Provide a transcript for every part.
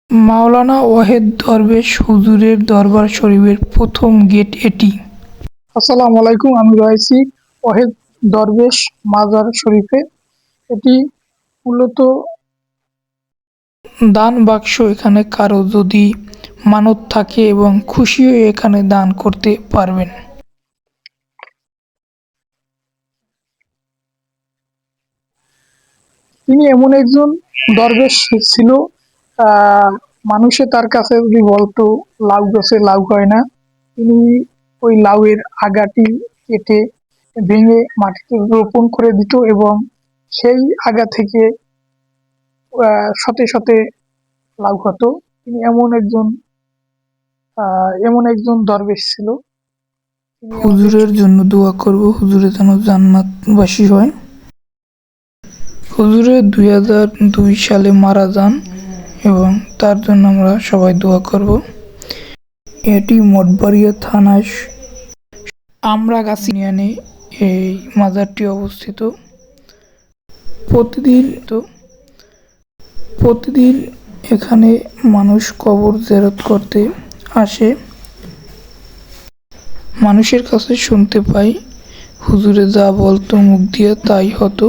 মাওলানা ওয়াহেদ দরবেশ হুজুরের দরবার শরীফের প্রথম গেট এটি। আসসালামু আলাইকুম, আমি রয়েছি ওয়াহেদ দরবেশ মাজার শরীফে। এটি মূলত দান বাক্স, এখানে কারো যদি মানত থাকে এবং খুশি হয়ে এখানে দান করতে পারবেন। তিনি এমন একজন দরবেশ ছিল, মানুষে তার কাছে যদি বলতো লাউ গাছে লাউ হয় না, তিনি ওই লাউয়ের আগাটি কেটে ভেঙে মাটিতে রোপণ করে দিত এবং সেই আগা থেকে শতে শতে লাউ হতো। তিনি এমন একজন দরবেশ ছিল। তিনি আমাদের হুজুরের জন্য দোয়া করব, হুজুরে যেন জান্নাতবাসী হয়। হুজুরে 2002 সালে মারা যান এবং তার জন্য আমরা সবাই দোয়া করব। এটি মঠবাড়িয়া থানায় আমরাগাছি ইউনিয়নে এই মাজারটি অবস্থিত। প্রতিদিন এখানে মানুষ কবর জিয়ারত করতে আসে। মানুষের কাছে শুনতে পাই হুজুরে যা বলতো মুখ দিয়ে তাই হতো।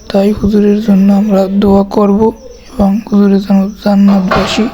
তাই হুজুরের জন্য আমরা দোয়া করব এবং হুজুরে যেন জান্নাতবাসী